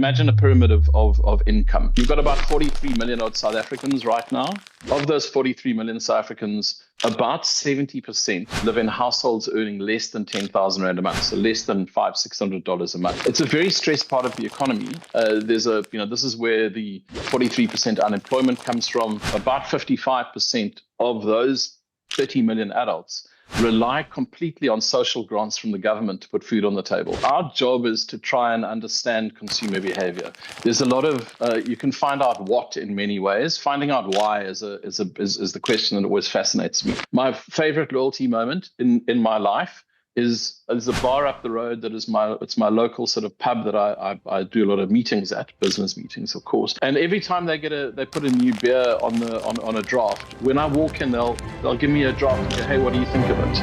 imagine a pyramid of income. You've got about 43 million odd South Africans right now. Of those 43 million South Africans, about 70% live in households earning less than 10,000 Rand a month, so less than $500-600 a month. It's a very stressed part of the economy. This is where the 43% unemployment comes from. About 55% of those 30 million adults rely completely on social grants from the government to put food on the table. Our job is to try and understand consumer behavior. There's a lot of, you can find out what in many ways. Finding out why is the question that always fascinates me. My favorite loyalty moment in my life is a bar up the road that is it's my local sort of pub that I do a lot of meetings at, business meetings, of course. And every time they put a new beer on a draft, when I walk in, they'll give me a draft and go, hey, what do you think of it?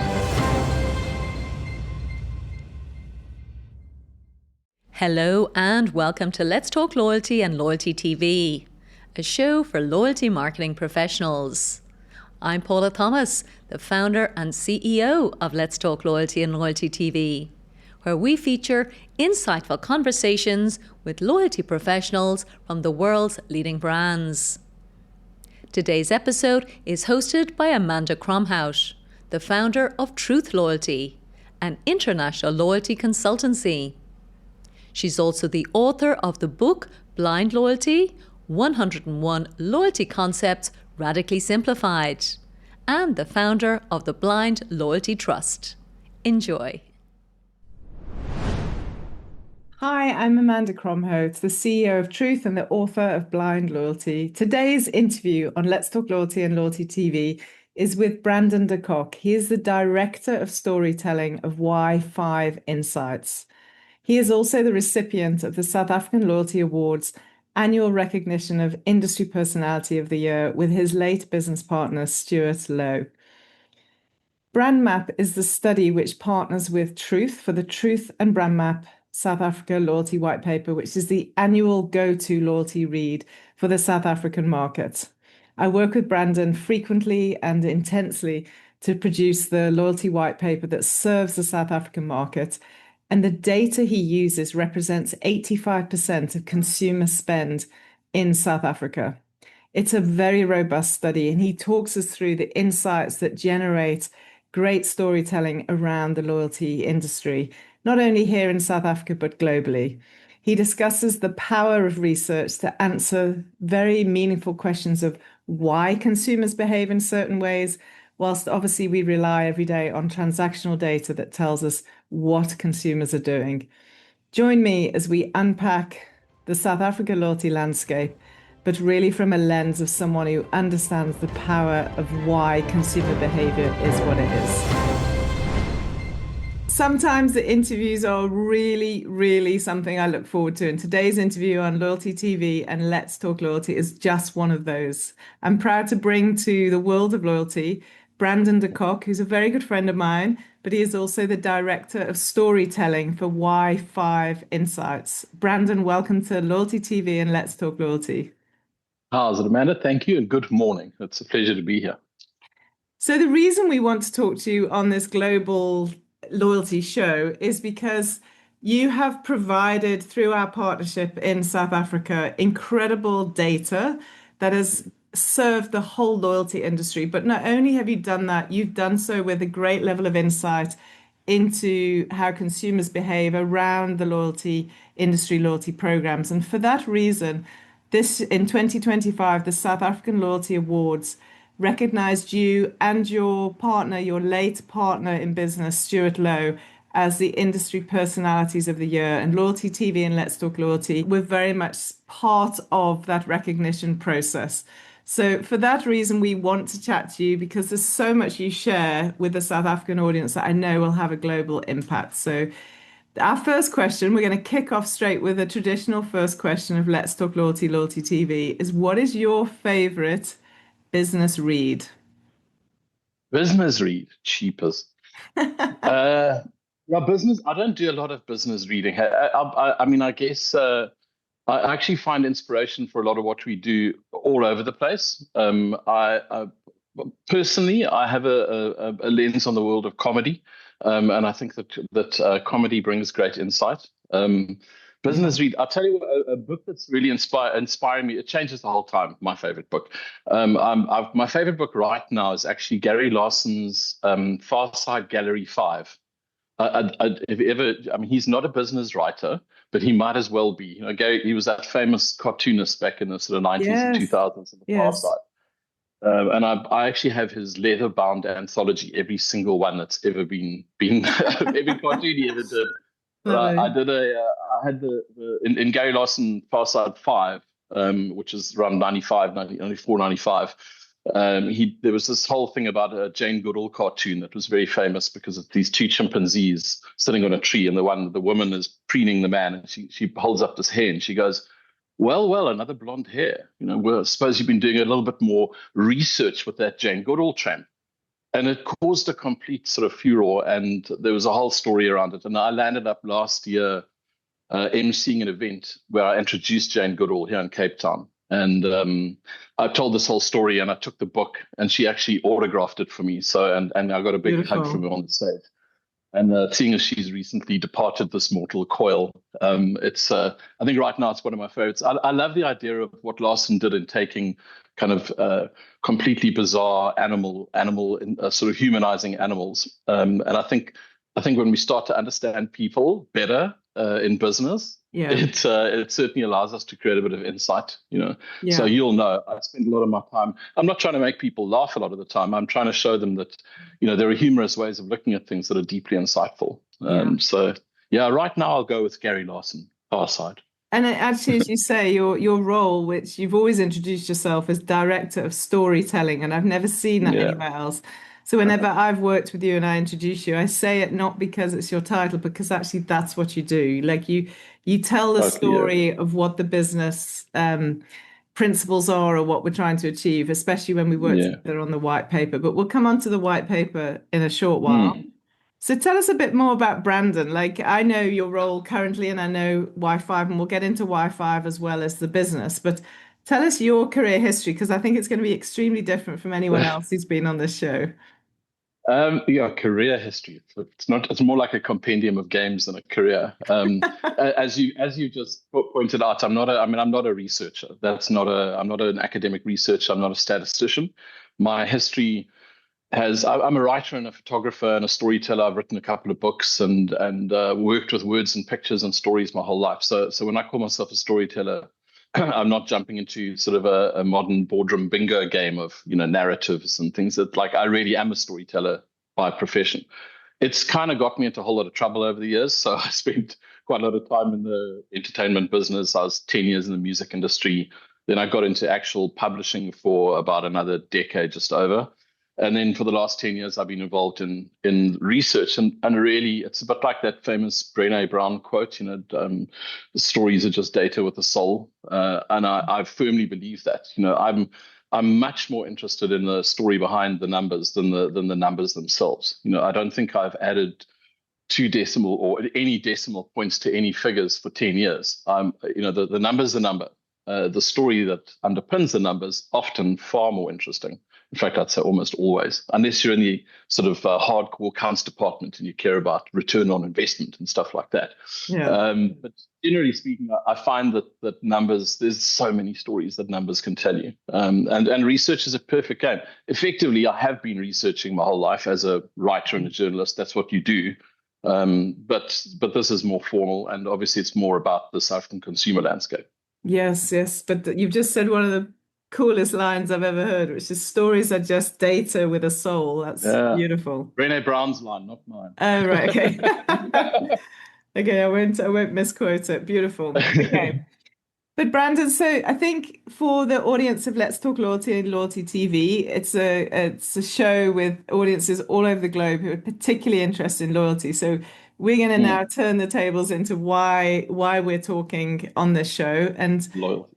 Hello and welcome to Let's Talk Loyalty and Loyalty TV, a show for loyalty marketing professionals. I'm Paula Thomas, the founder and CEO of Let's Talk Loyalty and Loyalty TV, where we feature insightful conversations with loyalty professionals from the world's leading brands. Today's episode is hosted by Amanda Cromhout, the founder of Truth Loyalty, an international loyalty consultancy. She's also the author of the book Blind Loyalty, 101 Loyalty Concepts Radically Simplified, and the founder of the Blind Loyalty Trust. Enjoy. Hi, I'm Amanda Cromhout, the CEO of Truth and the author of Blind Loyalty. Today's interview on Let's Talk Loyalty and Loyalty TV is with Brandon de Kock. He is the Director of Storytelling of Whyfive Insights. He is also the recipient of the South African Loyalty Awards annual recognition of Industry Personality of the Year with his late business partner, Stuart Lowe. BrandMapp is the study which partners with Truth for the Truth and BrandMapp South Africa Loyalty White Paper, which is the annual go-to loyalty read for the South African market. I work with Brandon frequently and intensely to produce the loyalty white paper that serves the South African market. And the data he uses represents 85% of consumer spend in South Africa. It's a very robust study, and he talks us through the insights that generate great storytelling around the loyalty industry, not only here in South Africa, but globally. He discusses the power of research to answer very meaningful questions of why consumers behave in certain ways, whilst obviously we rely every day on transactional data that tells us what consumers are doing. Join me as we unpack the South Africa loyalty landscape, but really from a lens of someone who understands the power of why consumer behavior is what it is. Sometimes the interviews are really, really something I look forward to. And today's interview on Loyalty TV and Let's Talk Loyalty is just one of those. I'm proud to bring to the world of loyalty Brandon de Kock, who's a very good friend of mine, but he is also the Director of Storytelling for Whyfive Insights. Brandon, welcome to Loyalty TV and Let's Talk Loyalty. How's it, Amanda? Thank you and good morning. It's a pleasure to be here. So the reason we want to talk to you on this global loyalty show is because you have provided, through our partnership in South Africa, incredible data that has served the whole loyalty industry. But not only have you done that, you've done so with a great level of insight into how consumers behave around the loyalty industry, loyalty programs. And for that reason, in 2025, the South African Loyalty Awards recognized you and your partner, your late partner in business, Stuart Lowe, as the industry personalities of the year. And Loyalty TV and Let's Talk Loyalty were very much part of that recognition process. So for that reason, we want to chat to you because there's so much you share with the South African audience that I know will have a global impact. So our first question, we're going to kick off straight with a traditional first question of Let's Talk Loyalty, Loyalty TV, is what is your favorite business read? Business read, cheapest. Business. I don't do a lot of business reading. I guess I actually find inspiration for a lot of what we do all over the place. Personally, I have a lens on the world of comedy, and I think that comedy brings great insight. Business read. I'll tell you what, a book that's really inspiring me. It changes the whole time. My favorite book. My favorite book right now is actually Gary Larson's Farside Gallery 5. If you ever, I mean, he's not a business writer, but he might as well be. You know, Gary, he was that famous cartoonist back in the sort of 90s and 2000s in the Farside. And I actually have his leather-bound anthology, every single one that's ever been every cartoon he ever did. I had in Gary Larson Farside 5, which is around 94, 95. There was this whole thing about a Jane Goodall cartoon that was very famous because of these two chimpanzees sitting on a tree, and the woman is preening the man, and she holds up this hair and she goes, well, another blonde hair. You know, well, I suppose you've been doing a little bit more research with that Jane Goodall tramp. And it caused a complete sort of furor, and there was a whole story around it. And I landed up last year emceeing an event where I introduced Jane Goodall here in Cape Town. And I told this whole story, and I took the book, and she actually autographed it for me. So, and I got a big hug from her on the stage. And seeing as she's recently departed this mortal coil, I think right now it's one of my favorites. I love the idea of what Larson did in taking kind of completely bizarre animal sort of humanizing animals. And I think when we start to understand people better in business, it certainly allows us to create a bit of insight, you know. So you'll know, I spend a lot of my time, I'm not trying to make people laugh a lot of the time. I'm trying to show them that, you know, there are humorous ways of looking at things that are deeply insightful. So right now I'll go with Gary Larson, Farside. And actually, as you say, your role, which you've always introduced yourself as director of storytelling, and I've never seen that anywhere else. So whenever I've worked with you and I introduce you, I say it not because it's your title, because actually that's what you do. Like you tell the story of what the business principles are or what we're trying to achieve, especially when we work together on the white paper. But we'll come on to the white paper in a short while. So tell us a bit more about Brandon. Like, I know your role currently, and I know Whyfive, and we'll get into Whyfive as well as the business. But tell us your career history, because I think it's going to be extremely different from anyone else who's been on this show. Career history. It's more like a compendium of games than a career. As you just pointed out, I'm not a researcher. I'm not an academic researcher. I'm not a statistician. My history I'm a writer and a photographer and a storyteller. I've written a couple of books and worked with words and pictures and stories my whole life. So when I call myself a storyteller, I'm not jumping into sort of a modern boardroom bingo game of, you know, narratives and things that, like, I really am a storyteller by profession. It's kind of got me into a whole lot of trouble over the years. So I spent quite a lot of time in the entertainment business. I was 10 years in the music industry. Then I got into actual publishing for about another decade, just over. And then for the last 10 years, I've been involved in research. And really, it's a bit like that famous Brené Brown quote, you know, the stories are just data with a soul. And I firmly believe that. You know, I'm much more interested in the story behind the numbers than the numbers themselves. You know, I don't think I've added 2 decimal or any decimal points to any figures for 10 years. You know, the number's the number. The story that underpins the numbers often far more interesting. In fact, I'd say almost always, unless you're in the sort of hardcore accounts department and you care about return on investment and stuff like that. But generally speaking, I find that numbers, there's so many stories that numbers can tell you. And research is a perfect game. Effectively, I have been researching my whole life as a writer and a journalist. That's what you do. But this is more formal, and obviously it's more about the South African consumer landscape. Yes. But you've just said one of the coolest lines I've ever heard, which is stories are just data with a soul. That's beautiful. Brené Brown's line, not mine. Oh, right. Okay. Okay, I won't misquote it. Beautiful. Okay. But Brandon, so I think for the audience of Let's Talk Loyalty and Loyalty TV, it's a show with audiences all over the globe who are particularly interested in loyalty. So we're going to now turn the tables into why we're talking on this show. And loyalty.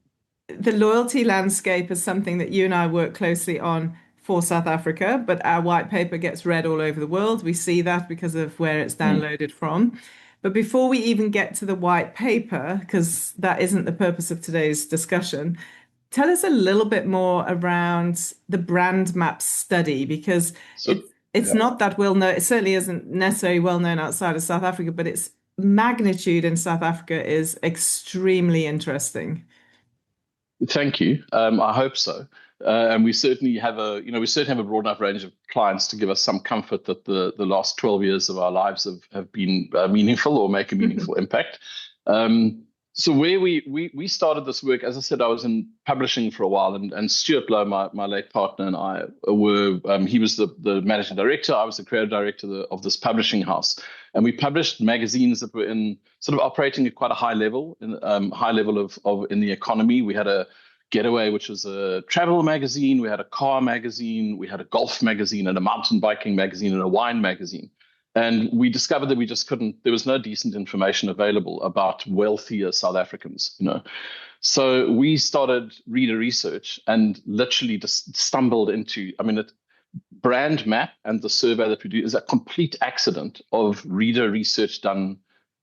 The loyalty landscape is something that you and I work closely on for South Africa, but our white paper gets read all over the world. We see that because of where it's downloaded from. But before we even get to the white paper, because that isn't the purpose of today's discussion, tell us a little bit more around the BrandMapp study, because it's not that well known. It certainly isn't necessarily well known outside of South Africa, but it's magnitude in South Africa is extremely interesting. Thank you. I hope so. And we certainly have a broad enough range of clients to give us some comfort that the last 12 years of our lives have been meaningful or make a meaningful impact. So where we started this work, as I said, I was in publishing for a while, and Stuart Lowe, my late partner, and I were, he was the managing director, I was the creative director of this publishing house. And we published magazines that were in sort of operating at quite a high level, in the economy. We had a Getaway, which was a travel magazine. We had a car magazine. We had a golf magazine and a mountain biking magazine and a wine magazine. And we discovered that we just couldn't, there was no decent information available about wealthier South Africans, So we started reader research and literally just stumbled into, BrandMapp and the survey that we do is a complete accident of reader research done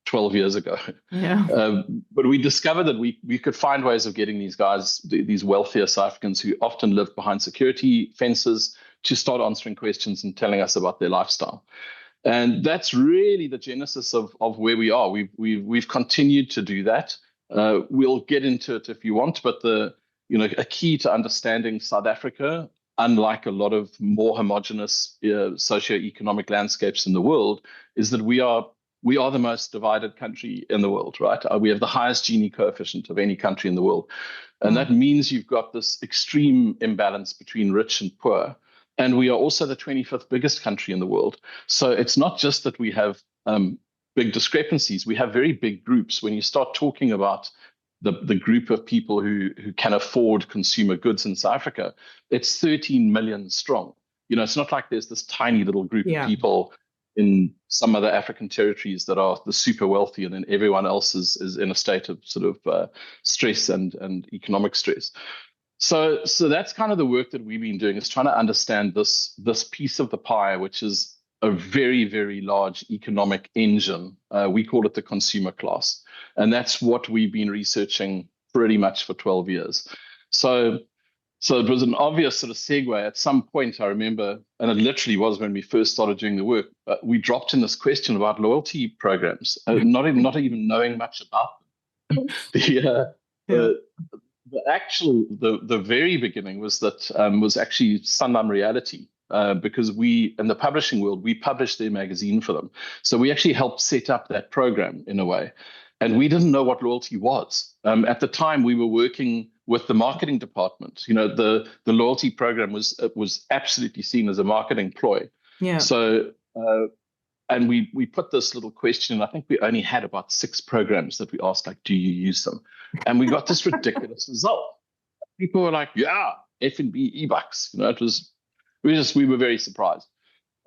12 years ago. Yeah. But we discovered that we could find ways of getting these guys, these wealthier South Africans who often live behind security fences, to start answering questions and telling us about their lifestyle. And that's really the genesis of where we are. We've continued to do that. We'll get into it if you want, but a key to understanding South Africa, unlike a lot of more homogenous socioeconomic landscapes in the world, is that we are the most divided country in the world, right? We have the highest Gini coefficient of any country in the world. And that means you've got this extreme imbalance between rich and poor. And we are also the 25th biggest country in the world. So it's not just that we have big discrepancies. We have very big groups. When you start talking about the group of people who can afford consumer goods in South Africa, it's 13 million strong. It's not like there's this tiny little group of people in some other African territories that are the super wealthy, and then everyone else is in a state of sort of stress and economic stress. So that's kind of the work that we've been doing, is trying to understand this piece of the pie, which is a very, very large economic engine. We call it the consumer class. And that's what we've been researching pretty much for 12 years. So it was an obvious sort of segue. At some point, I remember, and it literally was when we first started doing the work, we dropped in this question about loyalty programs, not even knowing much about them. The very beginning was that was actually Sundown Reality, because we, in the publishing world, we published their magazine for them. So we actually helped set up that program in a way. And we didn't know what loyalty was. At the time, we were working with the marketing department. The loyalty program was absolutely seen as a marketing ploy. Yeah. So, and we put this little question. I think we only had about 6 programs that we asked, like, do you use them? And we got this ridiculous result. People were like, yeah, F&B e-bucks. We were very surprised.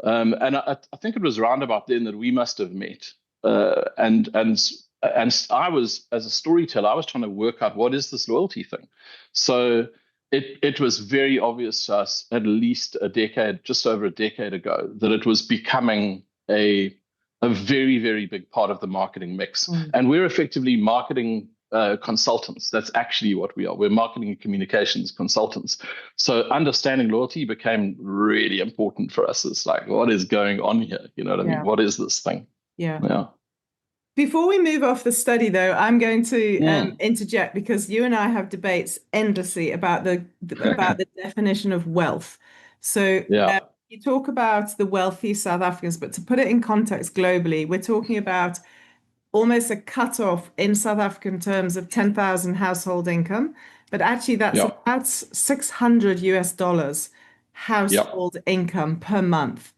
And I think it was around about then that we must have met. And I was, as a storyteller, I was trying to work out, what is this loyalty thing? So it was very obvious to us, at least just over a decade ago, that it was becoming a very, very big part of the marketing mix. And we're effectively marketing consultants. That's actually what we are. We're marketing and communications consultants. So understanding loyalty became really important for us. It's like, what is going on here? You know what I mean? What is this thing? Yeah. Before we move off the study, though, I'm going to interject, because you and I have debates endlessly about the definition of wealth. So you talk about the wealthy South Africans, but to put it in context globally, we're talking about almost a cutoff in South African terms of 10,000 household income, but actually that's about $600 household income per month.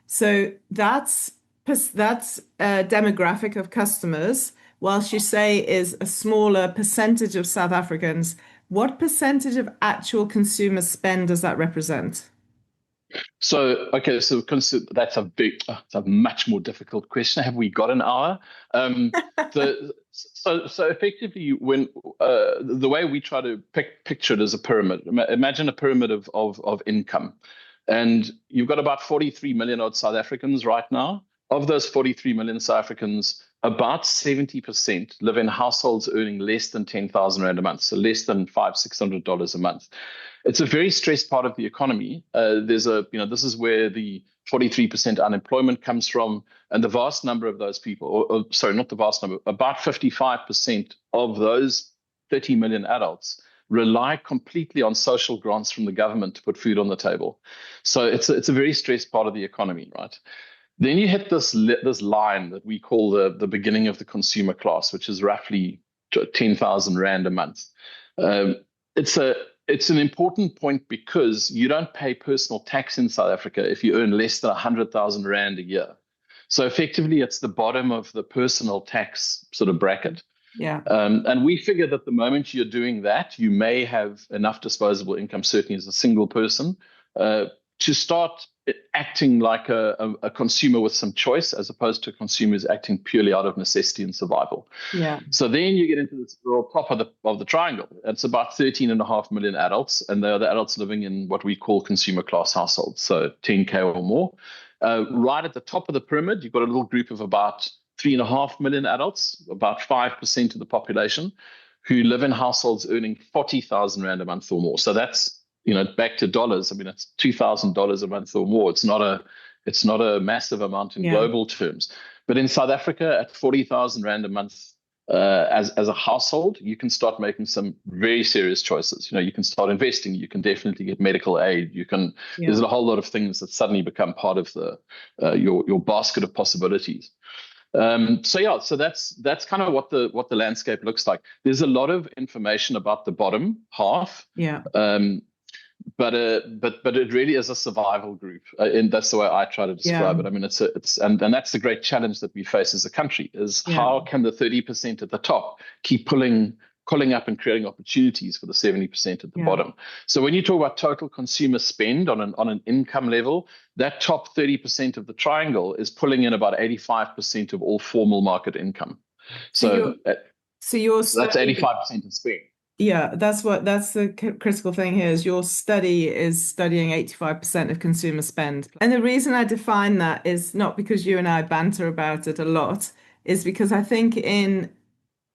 So that's a demographic of customers, whilst you say is a smaller percentage of South Africans. What percentage of actual consumer spend does that represent? So that's a much more difficult question. Have we got an hour? So effectively, when the way we try to picture it as a pyramid, imagine a pyramid of income, and you've got about 43 million odd South Africans right now. Of those 43 million South Africans, about 70% live in households earning less than 10,000 Rand a month, so less than $500-600 a month. It's a very stressed part of the economy. This is where the 43% unemployment comes from, and the vast number of those people, sorry, not the vast number, about 55% of those 30 million adults rely completely on social grants from the government to put food on the table. So it's a very stressed part of the economy, right? Then you hit this line that we call the beginning of the consumer class, which is roughly 10,000 Rand a month. It's an important point because you don't pay personal tax in South Africa if you earn less than 100,000 Rand a year. So effectively, it's the bottom of the personal tax sort of bracket. Yeah. And we figure that the moment you're doing that, you may have enough disposable income, certainly as a single person, to start acting like a consumer with some choice, as opposed to consumers acting purely out of necessity and survival. Yeah. So then you get into this real top of the triangle. It's about 13.5 million adults, and they are the adults living in what we call consumer class households, so 10K or more. Right at the top of the pyramid, you've got a little group of about 3.5 million adults, about 5% of the population, who live in households earning 40,000 Rand a month or more. So that's, back to dollars. I mean, it's $2,000 a month or more. It's not a massive amount in global terms. But in South Africa, at 40,000 Rand a month, as a household, you can start making some very serious choices. You can start investing. You can definitely get medical aid. There's a whole lot of things that suddenly become part of your basket of possibilities. So that's kind of what the landscape looks like. There's a lot of information about the bottom half. Yeah. But it really is a survival group, and that's the way I try to describe it. I mean, and that's the great challenge that we face as a country is how can the 30% at the top keep pulling up and creating opportunities for the 70% at the bottom. So when you talk about total consumer spend on an income level, that top 30% of the triangle is pulling in about 85% of all formal market income. So that's 85% of spend. Yeah, that's the critical thing here is your study is studying 85% of consumer spend. And the reason I define that is not because you and I banter about it a lot, is because I think in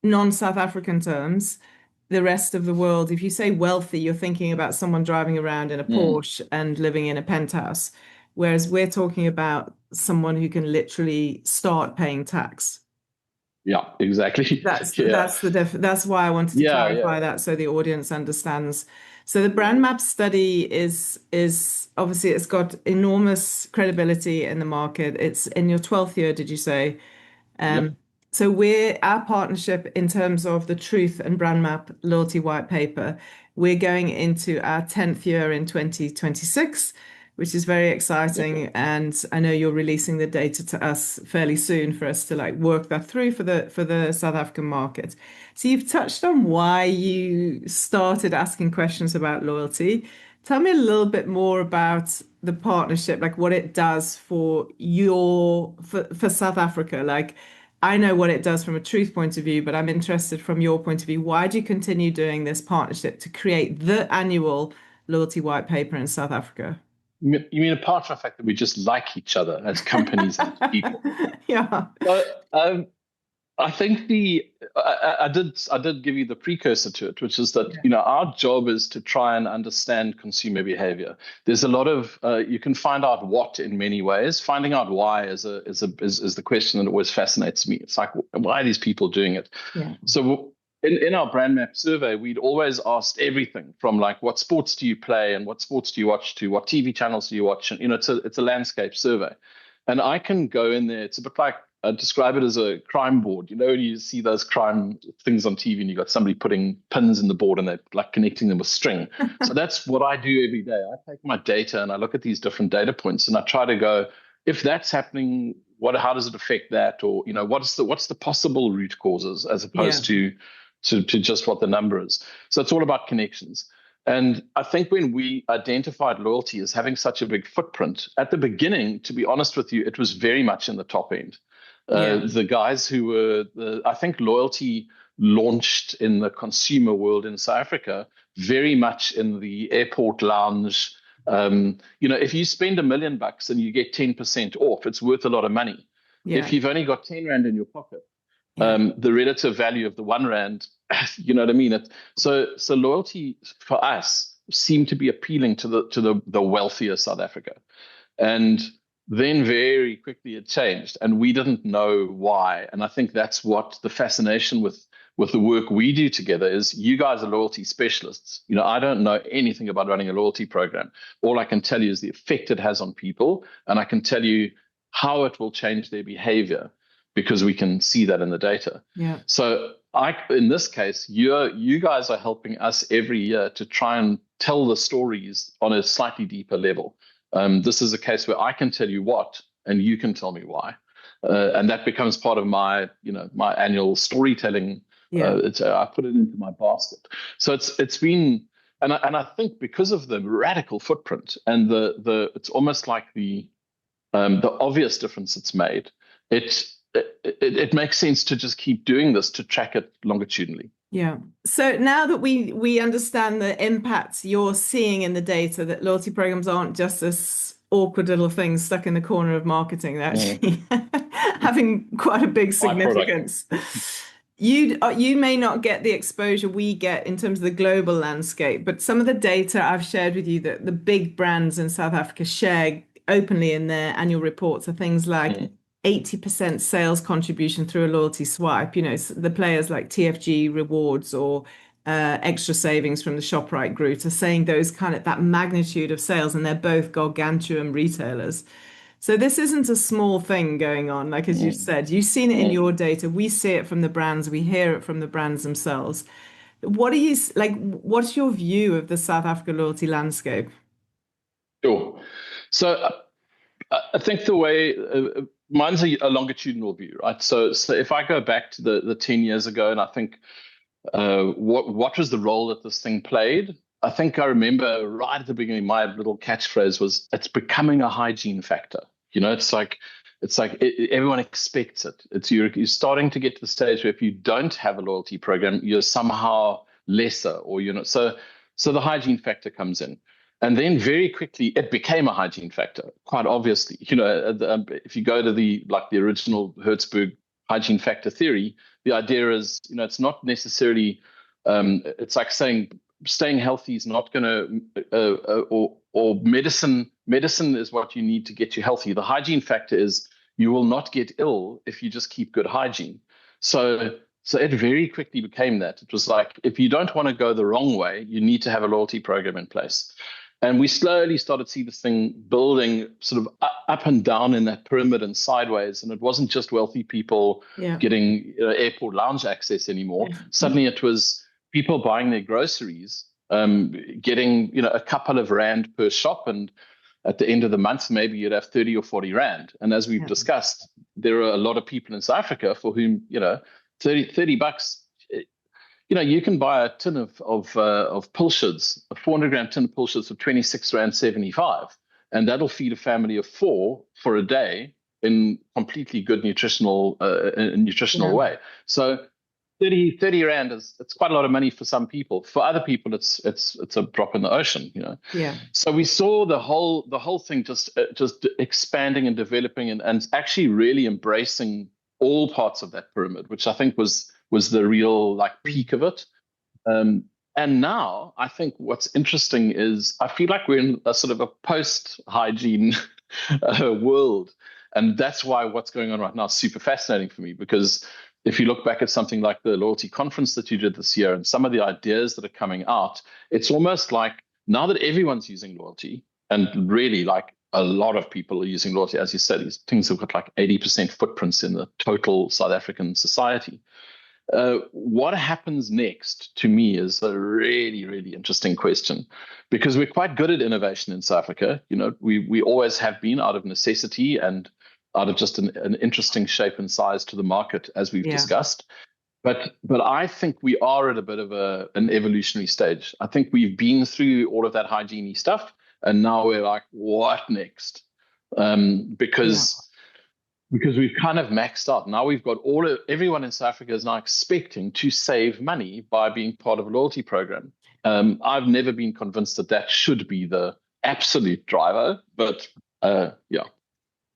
non-South African terms, the rest of the world, if you say wealthy, you're thinking about someone driving around in a Porsche and living in a penthouse, whereas we're talking about someone who can literally start paying tax. Yeah, exactly. That's why I wanted to clarify that so the audience understands. So the BrandMapp study is obviously it's got enormous credibility in the market. It's in your 12th year, did you say? So our partnership in terms of the Truth and BrandMapp loyalty white paper, we're going into our 10th year in 2026. Which is very exciting. And I know you're releasing the data to us fairly soon for us to work that through for the South African market. So you've touched on why you started asking questions about loyalty. Tell me a little bit more about the partnership, what it does for South Africa. I know what it does from a Truth point of view, but I'm interested from your point of view. Why do you continue doing this partnership to create the annual loyalty white paper in South Africa? You mean apart from the fact that we just like each other as companies and as people? Yeah. I think I did give you the precursor to it, which is that our job is to try and understand consumer behavior. There's a lot of you can find out what in many ways. Finding out why is the question that always fascinates me. It's like, why are these people doing it? Yeah. So in our BrandMapp survey, we'd always asked everything from what sports do you play and what sports do you watch to what TV channels do you watch, and it's a landscape survey, and I can go in there. It's a bit like I describe it as a crime board. When you see those crime things on TV and you got somebody putting pins in the board and they're connecting them with string. So that's what I do every day. I take my data and I look at these different data points and I try to go, if that's happening, how does it affect that, or what's the possible root causes as opposed to just what the number is. So it's all about connections. And I think when we identified loyalty as having such a big footprint, at the beginning, to be honest with you, it was very much in the top end. The guys who were, I think loyalty launched in the consumer world in South Africa, very much in the airport lounge. If you spend $1 million and you get 10% off, it's worth a lot of money. If you've only got 10 Rand in your pocket, the relative value of the R1, you know what I mean? So loyalty for us seemed to be appealing to the wealthier South Africa. And then very quickly it changed, and we didn't know why. And I think that's what the fascination with the work we do together is. You guys are loyalty specialists. I don't know anything about running a loyalty program. All I can tell you is the effect it has on people, and I can tell you how it will change their behavior because we can see that in the data. Yeah. So in this case, you guys are helping us every year to try and tell the stories on a slightly deeper level. This is a case where I can tell you what, and you can tell me why, and that becomes part of my annual storytelling. Yeah. I put it into my basket. So it's been, and I think because of the radical footprint and it's almost like the obvious difference it's made. It makes sense to just keep doing this, to track it longitudinally. Yeah. So now that we understand the impacts you're seeing in the data, that loyalty programs aren't just this awkward little thing stuck in the corner of marketing, they're actually having quite a big significance. You may not get the exposure we get in terms of the global landscape, but some of the data I've shared with you that the big brands in South Africa share openly in their annual reports are things like 80% sales contribution through a loyalty swipe. The players like TFG Rewards or Extra Savings from the ShopRite Group are saying that magnitude of sales, and they're both gargantuan retailers. So this isn't a small thing going on, like as you said. You've seen it in your data. We see it from the brands. We hear it from the brands themselves. What's your view of the South Africa loyalty landscape? Sure. So I think the way mine's a longitudinal view, right? So if I go back to the 10 years ago, and I think what was the role that this thing played? I think I remember right at the beginning, my little catchphrase was, "It's becoming a hygiene factor." It's like everyone expects it. You're starting to get to the stage where if you don't have a loyalty program, you're somehow lesser, or so the hygiene factor comes in. And then very quickly, it became a hygiene factor, quite obviously. If you go to the original Hertzberg hygiene factor theory, the idea is, it's not necessarily, it's like saying staying healthy is not going to, or medicine is what you need to get you healthy. The hygiene factor is you will not get ill if you just keep good hygiene. So it very quickly became that. It was like, if you don't want to go the wrong way, you need to have a loyalty program in place. And we slowly started to see this thing building sort of up and down in that pyramid and sideways. And it wasn't just wealthy people getting airport lounge access anymore. Suddenly it was people buying their groceries, getting a couple of rand per shop. And at the end of the month, maybe you'd have 30 or 40 rand. And as we've discussed, there are a lot of people in South Africa for whom, 30 bucks, you can buy a tin of Pilshards, a 400-gram tin of Pilshards for 26.75 rand, and that'll feed a family of 4 for a day in completely good nutritional way. So 30 rand it's quite a lot of money for some people. For other people, it's a drop in the ocean. Yeah. So we saw the whole thing just expanding and developing and actually really embracing all parts of that pyramid, which I think was the real peak of it. And now I think what's interesting is I feel like we're in a sort of a post-hygiene world. And that's why what's going on right now is super fascinating for me, because if you look back at something like the loyalty conference that you did this year and some of the ideas that are coming out, it's almost like now that everyone's using loyalty, and really a lot of people are using loyalty, as you said, these things have got 80% footprints in the total South African society. What happens next, to me, is a really, really interesting question, because we're quite good at innovation in South Africa. We always have been, out of necessity and out of just an interesting shape and size to the market, as we've discussed. But I think we are at a bit of an evolutionary stage. I think we've been through all of that hygiene-y stuff, and now we're like, what next? Because we've kind of maxed out. Now we've got everyone in South Africa is now expecting to save money by being part of a loyalty program. I've never been convinced that should be the absolute driver, but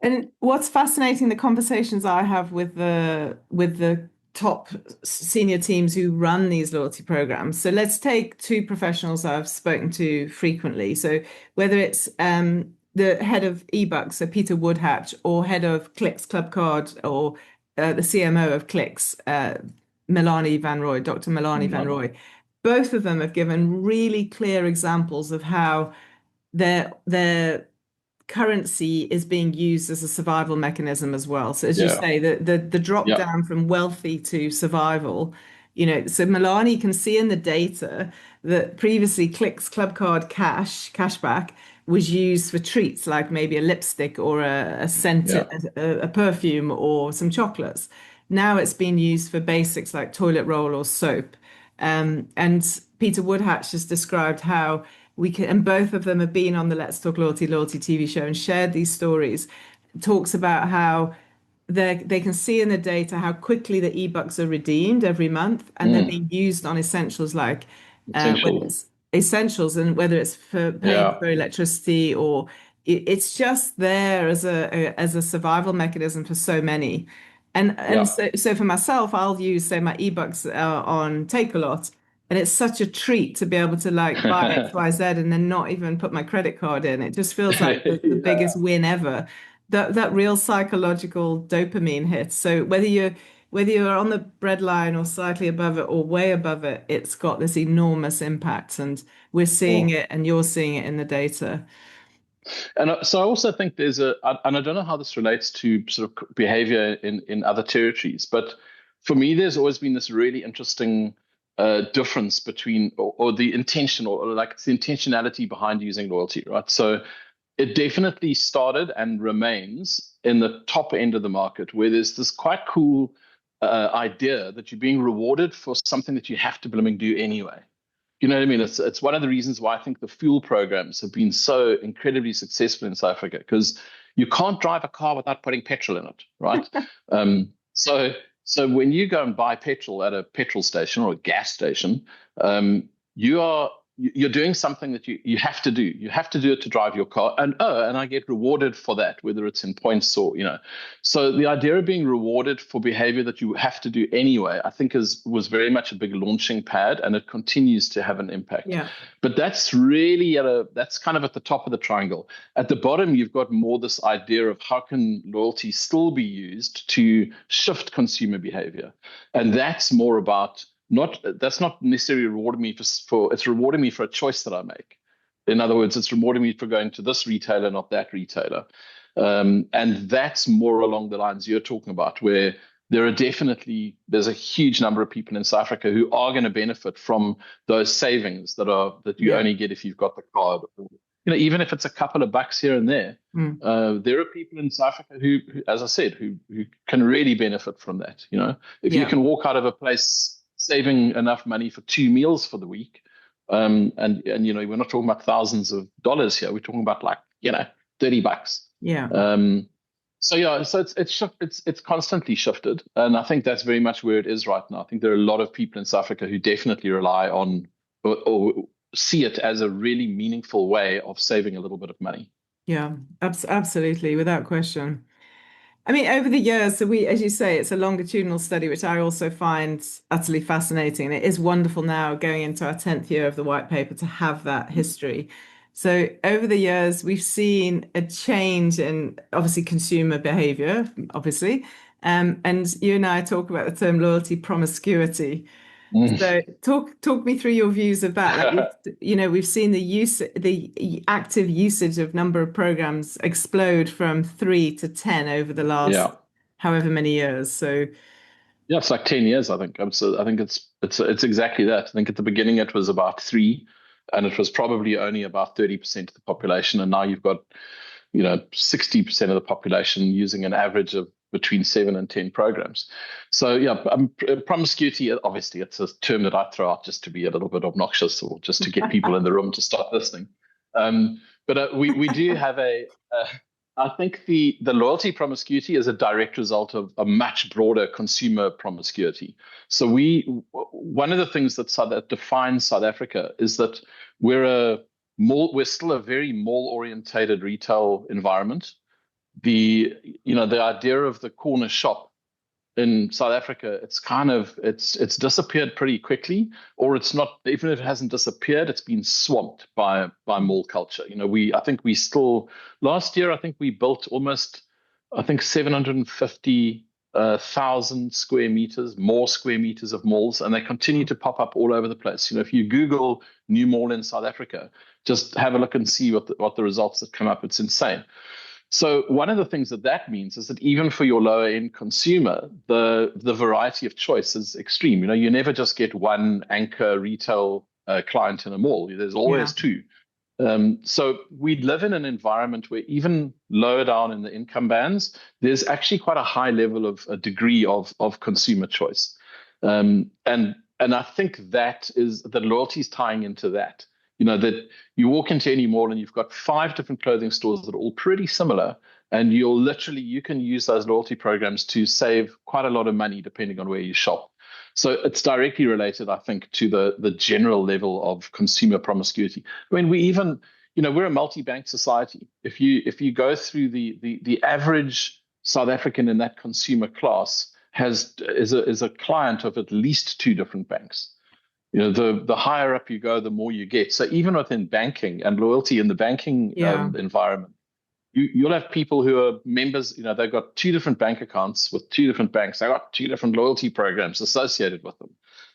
And what's fascinating, the conversations I have with the top senior teams who run these loyalty programs. So let's take two professionals I've spoken to frequently. So whether it's the head of eBucks, so Peter Woodhatch, or head of Clicks Club Card, or the CMO of Clicks, Milani Van Roy, Dr. Milani Van Roy. Both of them have given really clear examples of how their currency is being used as a survival mechanism as well. So as you say, the drop down from wealthy to survival, so Milani can see in the data that previously Clicks Club Card cashback was used for treats like maybe a lipstick or a scent, a perfume or some chocolates. Now it's been used for basics like toilet roll or soap. And Peter Woodhatch has described how we can, and both of them have been on the Let's Talk Loyalty TV show and shared these stories. Talks about how they can see in the data how quickly the eBucks are redeemed every month, and they're being used on essentials like essentials, and whether it's for paying for electricity or it's just there as a survival mechanism for so many. And so for myself, I'll use, say, my eBucks on Takealot, and it's such a treat to be able to like buy X, Y, Z and then not even put my credit card in. It just feels like the biggest win ever. That real psychological dopamine hit. So whether you're on the breadline or slightly above it or way above it, it's got this enormous impact, and we're seeing it, and you're seeing it in the data. And so I also think and I don't know how this relates to sort of behavior in other territories, but for me, there's always been this really interesting difference between, or the intention, or like it's the intentionality behind using loyalty, right? So it definitely started and remains in the top end of the market, where there's this quite cool idea that you're being rewarded for something that you have to blooming do anyway. You know what I mean? It's one of the reasons why I think the fuel programs have been so incredibly successful in South Africa, because you can't drive a car without putting petrol in it, right? So when you go and buy petrol at a petrol station or a gas station, you're doing something that you have to do. You have to do it to drive your car, and I get rewarded for that, whether it's in points or So the idea of being rewarded for behavior that you have to do anyway, I think was very much a big launching pad, and it continues to have an impact. Yeah. But that's really that's kind of at the top of the triangle. At the bottom, you've got more this idea of how can loyalty still be used to shift consumer behavior, and that's more about. That's not necessarily rewarding me for it's rewarding me for a choice that I make. In other words, it's rewarding me for going to this retailer, not that retailer. And that's more along the lines you're talking about, where there's a huge number of people in South Africa who are going to benefit from those savings that you only get if you've got the card. Even if it's a couple of bucks here and there, there are people in South Africa who, as I said, who can really benefit from that. If you can walk out of a place saving enough money for 2 meals for the week, and we're not talking about thousands of dollars here. We're talking about $30. So it's constantly shifted, and I think that's very much where it is right now. I think there are a lot of people in South Africa who definitely rely on or see it as a really meaningful way of saving a little bit of money. Yeah, absolutely, without question. I mean, over the years, so as you say, it's a longitudinal study, which I also find utterly fascinating. And it is wonderful now, going into our 10th year of the white paper, to have that history. So over the years, we've seen a change in, obviously, consumer behavior, obviously. And you and I talk about the term loyalty promiscuity. So talk me through your views of that. Like we've seen the active usage of number of programs explode from 3 to 10 over the last however many years. So it's like 10 years, I think. So I think it's exactly that. I think at the beginning it was about 3, and it was probably only about 30% of the population, and now you've got 60% of the population using an average of between 7 and 10 programs. So promiscuity, obviously it's a term that I throw out just to be a little bit obnoxious, or just to get people in the room to start listening. But we do have I think the loyalty promiscuity is a direct result of a much broader consumer promiscuity. So one of the things that defines South Africa is that we're still a very mall-orientated retail environment. The idea of the corner shop in South Africa, it's disappeared pretty quickly, or it's not. Even if it hasn't disappeared, it's been swamped by mall culture. I think we still last year. I think we built almost 750,000 more square meters of malls, and they continue to pop up all over the place. If you Google new mall in South Africa, just have a look and see what the results that come up. It's insane. So one of the things that means is that even for your lower end consumer, the variety of choice is extreme. You never just get one anchor retail client in a mall. There's always two. So we live in an environment where even lower down in the income bands, there's actually quite a high level of a degree of consumer choice. And I think that is the loyalty is tying into that. That you walk into any mall and you've got 5 different clothing stores that are all pretty similar, and you can use those loyalty programs to save quite a lot of money depending on where you shop. So it's directly related, I think, to the general level of consumer promiscuity. I mean, we're a multi-bank society. If you go through the average South African in that consumer class is a client of at least 2 different banks. The higher up you go, the more you get. So even within banking and loyalty in the banking environment, you'll have people who are members. They've got 2 different bank accounts with 2 different banks. They've got 2 different loyalty programs associated with them.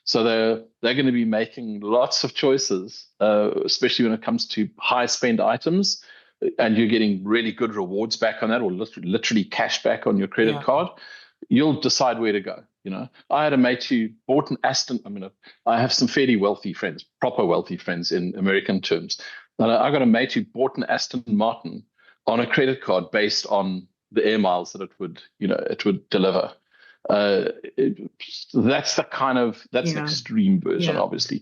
So they're going to be making lots of choices, especially when it comes to high spend items, and you're getting really good rewards back on that, or literally cash back on your credit card. You'll decide where to go. I had a mate who bought an Aston. I have some fairly wealthy friends, proper wealthy friends in American terms. And I got a mate who bought an Aston Martin on a credit card based on the air miles that it would deliver. That's an extreme version, obviously.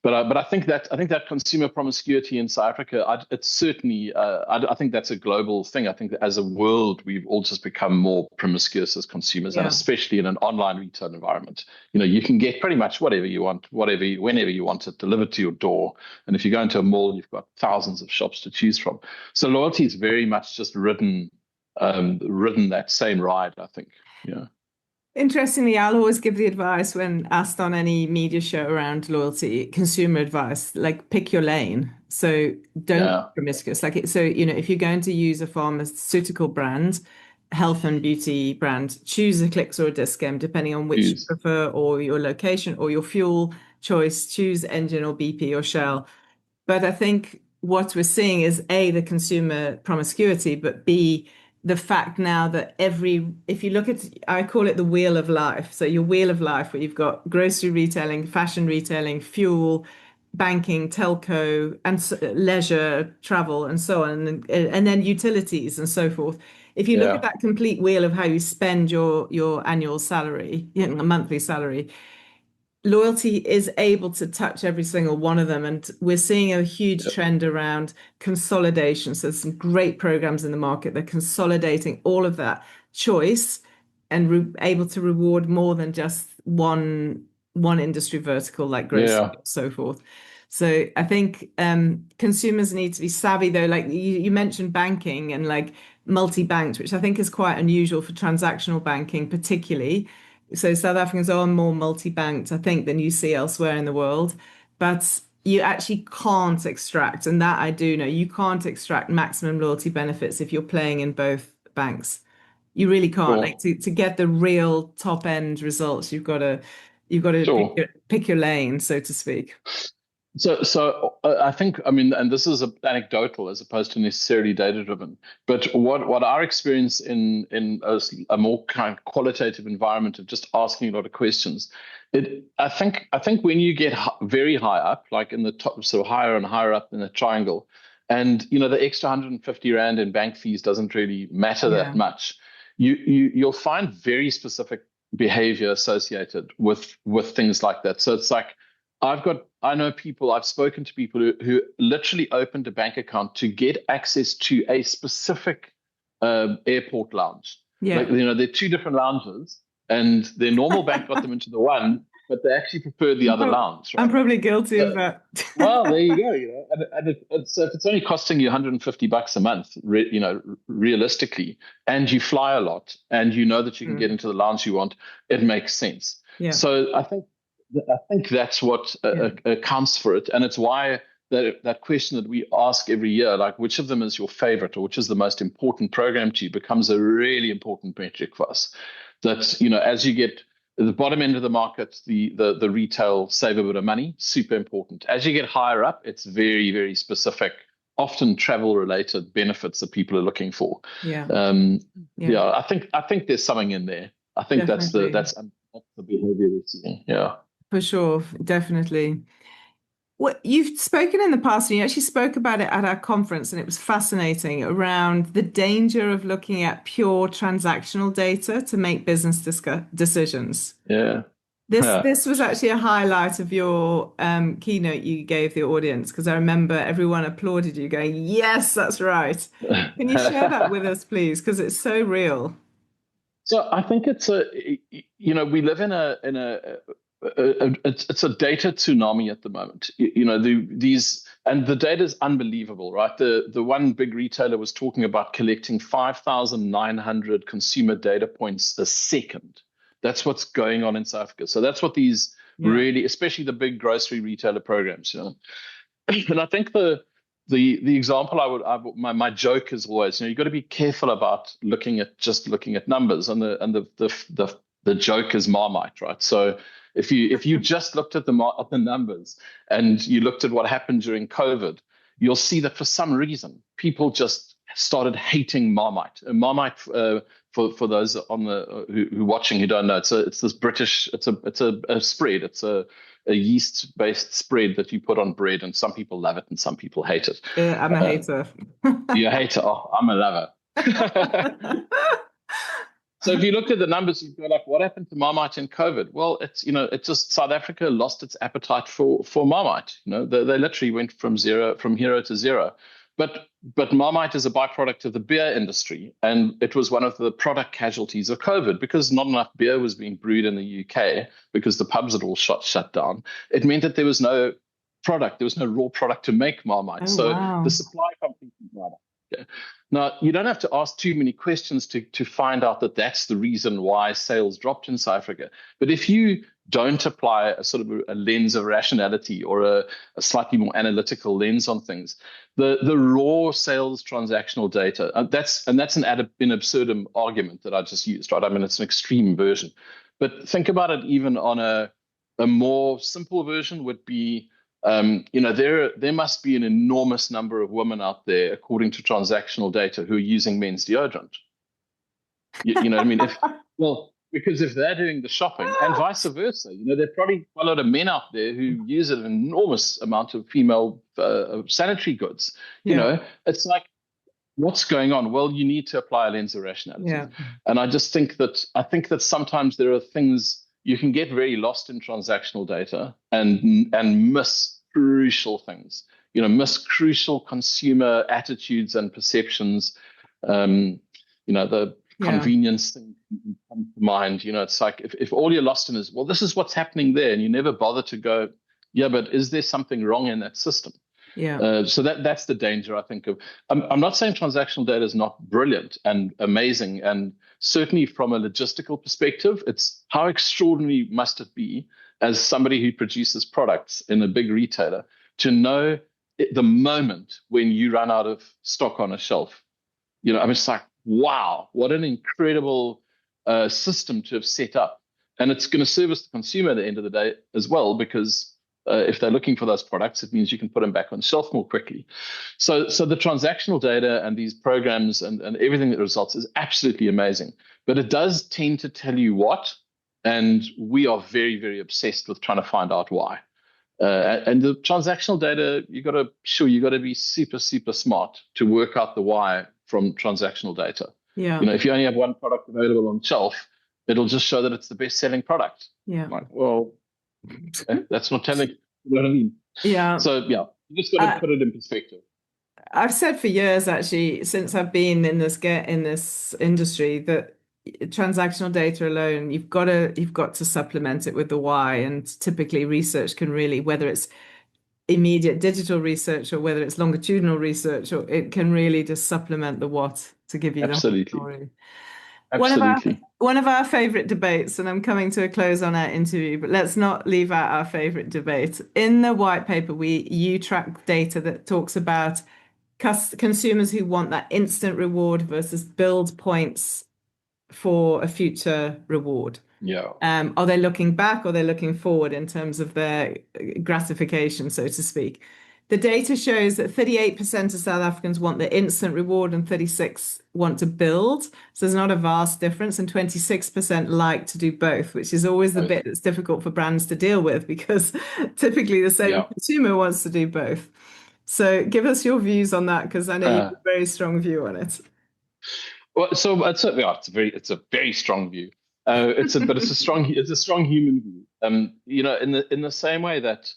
But I think that consumer promiscuity in South Africa, it's certainly, I think that's a global thing. I think that as a world, we've all just become more promiscuous as consumers, and especially in an online retail environment. You can get pretty much whatever you want, whenever you want it, delivered to your door. And if you go into a mall, you've got thousands of shops to choose from. So loyalty is very much just ridden that same ride, I think. Yeah. Interestingly, I'll always give the advice when asked on any media show around loyalty, consumer advice, like pick your lane. So don't be promiscuous. So if you're going to use a pharmaceutical brand, health and beauty brand, choose a Clicks or a Discount, depending on which you prefer, or your location or your fuel choice. Choose Engine or BP or Shell. But I think what we're seeing is A, the consumer promiscuity, but B, the fact now that if you look at, I call it the wheel of life. So your wheel of life, where you've got grocery retailing, fashion retailing, fuel, banking, telco, and leisure, travel, and so on, and then utilities and so forth. If you look at that complete wheel of how you spend your annual salary, a monthly salary, loyalty is able to touch every single one of them. And we're seeing a huge trend around consolidation. So there's some great programs in the market. They're consolidating all of that choice and able to reward more than just one industry vertical like grocery and so forth. So I think consumers need to be savvy, though. Like you mentioned banking and like multi-banked, which I think is quite unusual for transactional banking, particularly. So South Africans are more multi-banked, I think, than you see elsewhere in the world. But you actually can't extract, and that I do know, you can't extract maximum loyalty benefits if you're playing in both banks. You really can't. Like to get the real top end results, you've got to pick your lane, so to speak. So I think, and this is anecdotal as opposed to necessarily data-driven, but what our experience in a more kind of qualitative environment of just asking a lot of questions, I think when you get very high up, like in the top, so higher and higher up in the triangle, and the extra 150 Rand in bank fees doesn't really matter that much, you'll find very specific behavior associated with things like that. So it's like, I've spoken to people who literally opened a bank account to get access to a specific airport lounge. Yeah. Like, there are 2 different lounges, and their normal bank got them into the one, but they actually prefer the other lounge, right? I'm probably guilty of that. Well, there you go. So if it's only costing you $150 a month, realistically, and you fly a lot, and you know that you can get into the lounge you want, it makes sense. Yeah. So I think that's what accounts for it, and it's why that question that we ask every year, like which of them is your favorite or which is the most important program to you, becomes a really important metric for us. That as you get at the bottom end of the market, the retail save a bit of money, super important. As you get higher up, it's very, very specific, often travel-related benefits that people are looking for. Yeah. I think there's something in there. I think Definitely. that's the behavior we're seeing. Yeah. For sure, definitely. Well, you've spoken in the past, and you actually spoke about it at our conference, and it was fascinating around the danger of looking at pure transactional data to make business decisions. Yeah. This was actually a highlight of your keynote you gave the audience, because I remember everyone applauded you going, yes, that's right. Can you share that with us, please? Because it's so real. So I think it's we live in it's a data tsunami at the moment. The data is unbelievable, right? The one big retailer was talking about collecting 5,900 consumer data points a second. That's what's going on in South Africa. So that's what these really, especially the big grocery retailer programs, And I think the example my joke is always, you've got to be careful about looking at numbers, and the joke is Marmite, right? So if you just looked at the numbers and you looked at what happened during COVID, you'll see that for some reason people just started hating Marmite. Marmite, for those on who watching who don't know, it's this British, it's a spread. It's a yeast-based spread that you put on bread, and some people love it and some people hate it. I'm a hater. You're a hater. Oh, I'm a lover. So if you looked at the numbers, you'd go like, what happened to Marmite in COVID? Well, it's just South Africa lost its appetite for Marmite. They literally went from hero to zero. But Marmite is a byproduct of the beer industry, and it was one of the product casualties of COVID because not enough beer was being brewed in the UK because the pubs had all shut down. It meant that there was no product, there was no raw product to make Marmite. The supply company Marmite. Yeah. Now, you don't have to ask too many questions to find out that that's the reason why sales dropped in South Africa. But if you don't apply a sort of a lens of rationality or a slightly more analytical lens on things, the raw sales transactional data, that's an ad absurdum argument that I just used, right? I mean, it's an extreme version. But think about it even on a more simple version would be, there must be an enormous number of women out there, according to transactional data, who are using men's deodorant. You know what I mean? Because if they're doing the shopping and vice versa, there are probably a lot of men out there who use an enormous amount of female sanitary goods. It's like, what's going on? Well, you need to apply a lens of rationality. Yeah. And I just think that sometimes there are things you can get very lost in transactional data and miss crucial things, miss crucial consumer attitudes and perceptions. The convenience thing comes to mind. It's like if all you're lost in is, well, this is what's happening there, and you never bother to go, yeah, but is there something wrong in that system? Yeah. So that's the danger, I think, of. I'm not saying transactional data is not brilliant and amazing, and certainly from a logistical perspective, it's how extraordinary must it be as somebody who produces products in a big retailer to know the moment when you run out of stock on a shelf. It's like, wow, what an incredible system to have set up, and it's going to service the consumer at the end of the day as well, because if they're looking for those products, it means you can put them back on shelf more quickly. So the transactional data and these programs and everything that results is absolutely amazing. But it does tend to tell you what, and we are very, very obsessed with trying to find out why. And the transactional data, you got to be super, super smart to work out the why from transactional data. Yeah. If you only have one product available on shelf, it'll just show that it's the best-selling product. Yeah. Like, well, that's not telling. You know what I mean? Yeah. So yeah, you just got to put it in perspective. I've said for years, actually, since I've been in this industry, that transactional data alone, you've got to supplement it with the why. And typically research can really, whether it's immediate digital research or whether it's longitudinal research, or it can really just supplement the what to give you the whole Absolutely. story. Absolutely. One of our favorite debates, and I'm coming to a close on our interview, but let's not leave out our favorite debate. In the white paper, you track data that talks about consumers who want that instant reward versus build points for a future reward. Yeah. Are they looking back or are they looking forward in terms of their gratification, so to speak? The data shows that 38% of South Africans want the instant reward and 36% want to build. So there's not a vast difference, and 26% like to do both, which is always the bit that's difficult for brands to deal with, because typically the same consumer wants to do both. So give us your views on that, because I know you have a very strong view on it. Well, so it's a very strong view. It's a strong human view. In the same way that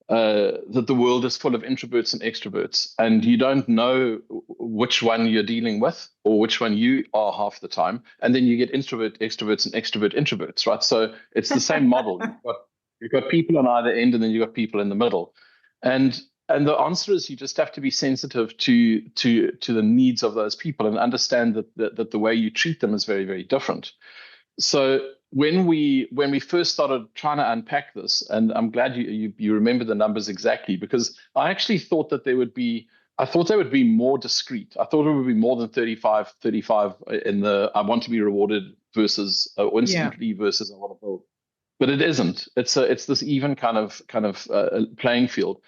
the world is full of introverts and extroverts, and you don't know which one you're dealing with or which one you are half the time, and then you get introvert extroverts and extrovert introverts, right? So it's the same model. You've got people on either end, and then you've got people in the middle, and the answer is you just have to be sensitive to the needs of those people and understand that the way you treat them is very, very different. So when we first started trying to unpack this, and I'm glad you remember the numbers exactly, because I actually thought that they would be more discrete. I thought it would be more than 35 in the I want to be rewarded versus instantly versus I want to build. But it isn't. It's this even kind of playing field.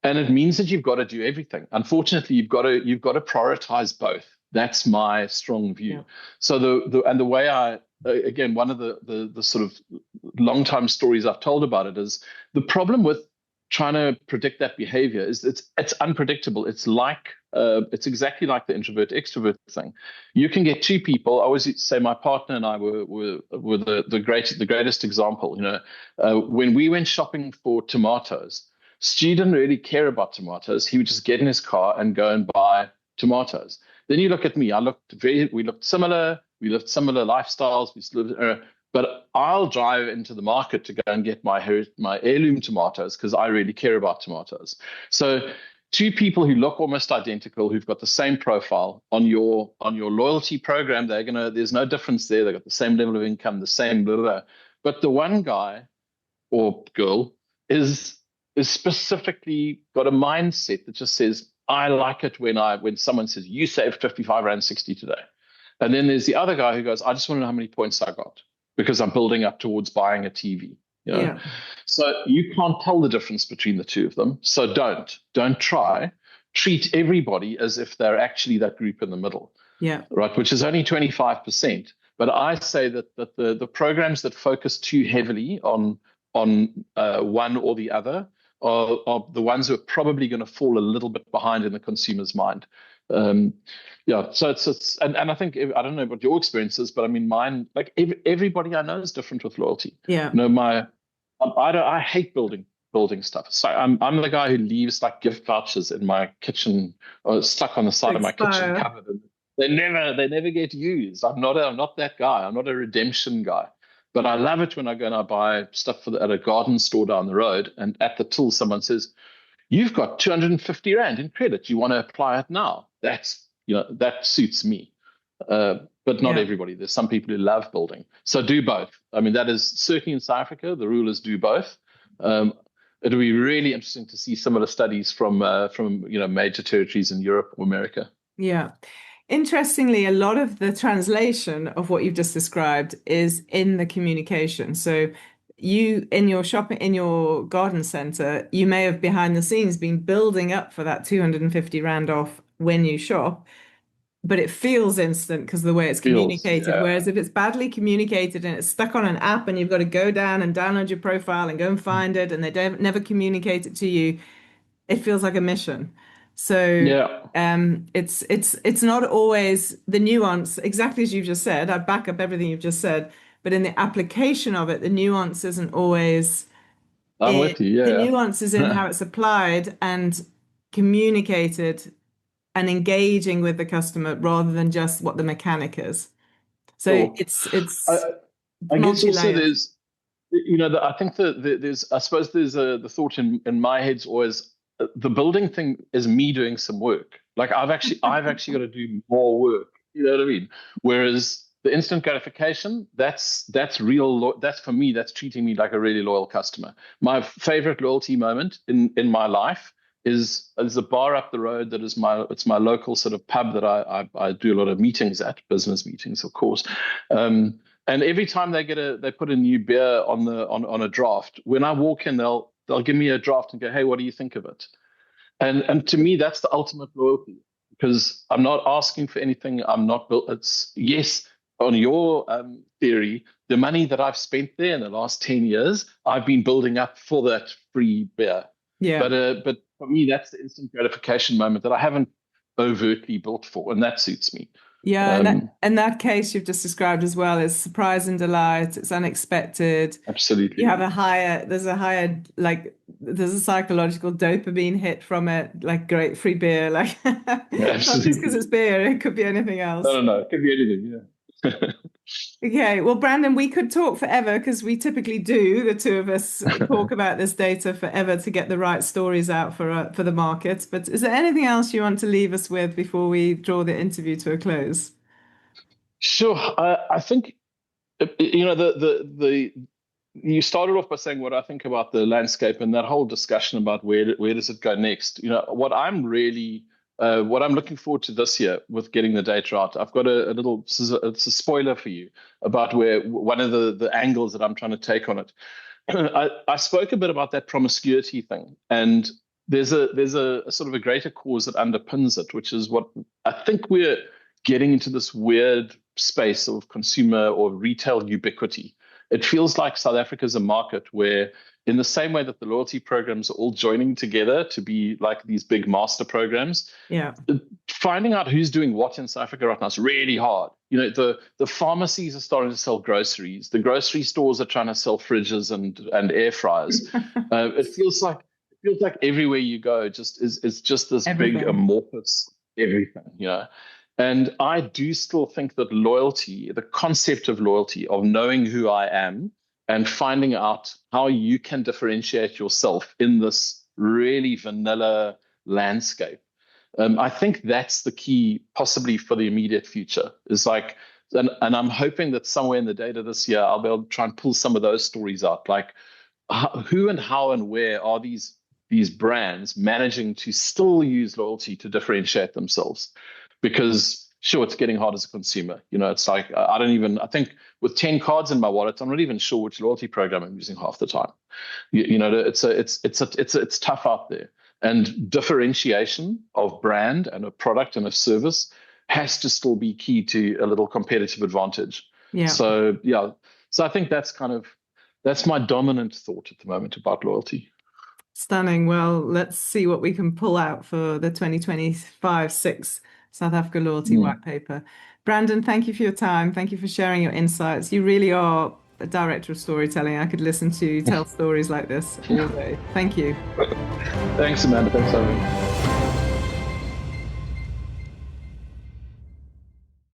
And it means that you've got to do everything. Unfortunately, you've got to prioritize both. That's my strong view. Yeah. So the way again, one of the sort of long time stories I've told about it is the problem with trying to predict that behavior is it's unpredictable. It's exactly like the introvert extrovert thing. You can get two people. I always say my partner and I were the greatest example. When we went shopping for tomatoes, Stu didn't really care about tomatoes. He would just get in his car and go and buy tomatoes. Then you look at me. We looked similar. We lived similar lifestyles. But I'll drive into the market to go and get my heirloom tomatoes because I really care about tomatoes. So two people who look almost identical, who've got the same profile on your loyalty program, there's no difference there. They've got the same level of income, the same blah, blah, blah. But the one guy or girl is specifically got a mindset that just says, I like it when someone says, you saved 55 Rand 60 today. And then there's the other guy who goes, I just want to know how many points I got because I'm building up towards buying a TV. Yeah. So you can't tell the difference between the two of them. So don't try. Treat everybody as if they're actually that group in the middle. Yeah. Right, which is only 25%. But I say that the programs that focus too heavily on one or the other are the ones who are probably going to fall a little bit behind in the consumer's mind. So it's and I think, I don't know what your experience is, but I mean mine, like everybody I know is different with loyalty. Yeah. I hate building stuff. So I'm the guy who leaves like gift vouchers in my kitchen or stuck on the side of my kitchen cupboard. And they never get used. I'm not that guy. I'm not a redemption guy. But I love it when I go and I buy stuff at a garden store down the road, and at the till someone says, "You've got 250 Rand in credit. You want to apply it now?" That suits me. But not everybody. There's some people who love building. So do both. I mean, that is certainly in South Africa. The rule is do both. It'll be really interesting to see similar studies from major territories in Europe or America. Yeah. Interestingly, a lot of the translation of what you've just described is in the communication. So you, in your garden center, you may have behind the scenes been building up for that 250 Rand off when you shop, but it feels instant because of the way it's communicated. Yeah. Whereas if it's badly communicated and it's stuck on an app and you've got to go down and download your profile and go and find it, and they never communicate it to you, it feels like a mission. So it's not always the nuance, exactly as you've just said. I back up everything you've just said, but in the application of it, the nuance isn't always. I'm with you. Yeah. The nuance is in how it's applied and communicated and engaging with the customer rather than just what the mechanic is. So Sure. it's I guess also multi-layered. there's, I think there's, I suppose there's the thought in my head's always the building thing is me doing some work. Like I've actually got to do more work. You know what I mean? Whereas the instant gratification, that's real. That's for me. That's treating me like a really loyal customer. My favorite loyalty moment in my life is a bar up the road that is my local sort of pub that I do a lot of meetings at, business meetings, of course. And every time they put a new beer on a draft, when I walk in, they'll give me a draft and go, "Hey, what do you think of it?" And to me, that's the ultimate loyalty, because I'm not asking for anything. I'm not built. It's yes, on your theory, the money that I've spent there in the last 10 years, I've been building up for that free beer. Yeah. But for me, that's the instant gratification moment that I haven't overtly built for, and that suits me. Yeah, and that case you've just described as well is surprise and delight. It's unexpected. Absolutely. You have there's a psychological dopamine hit from it, like great free beer, like not just because it's beer, it could be anything else. No, it could be anything, yeah. Okay, well, Brandon, we could talk forever because we typically do, the two of us talk about this data forever to get the right stories out for the market. But is there anything else you want to leave us with before we draw the interview to a close? Sure. I think you started off by saying what I think about the landscape and that whole discussion about where does it go next. What I'm looking forward to this year with getting the data out, I've got it's a spoiler for you about where one of the angles that I'm trying to take on it. I spoke a bit about that promiscuity thing, and there's a sort of a greater cause that underpins it, which is what I think we're getting into this weird space of consumer or retail ubiquity. It feels like South Africa is a market where, in the same way that the loyalty programs are all joining together to be like these big master programs, yeah, finding out who's doing what in South Africa right now is really hard. The pharmacies are starting to sell groceries. The grocery stores are trying to sell fridges and air fryers. It feels like everywhere you go is just this everything. Big amorphous everything. And I do still think that loyalty, the concept of loyalty, of knowing who I am and finding out how you can differentiate yourself in this really vanilla landscape, I think that's the key, possibly for the immediate future. Is like, and I'm hoping that somewhere in the data this year, I'll be able to try and pull some of those stories out. Like, who and how and where are these brands managing to still use loyalty to differentiate themselves? Because sure, it's getting hard as a consumer. It's like I think with 10 cards in my wallet, I'm not even sure which loyalty program I'm using half the time. It's tough out there. And differentiation of brand and a product and a service has to still be key to a little competitive advantage. Yeah. So I think that's my dominant thought at the moment about loyalty. Stunning. Well, let's see what we can pull out for the 2025-6 South Africa Loyalty White Paper. Brandon, thank you for your time. Thank you for sharing your insights. You really are a director of storytelling. I could listen to you tell stories like this all day. Thank you. Thanks, Amanda. Thanks for having me.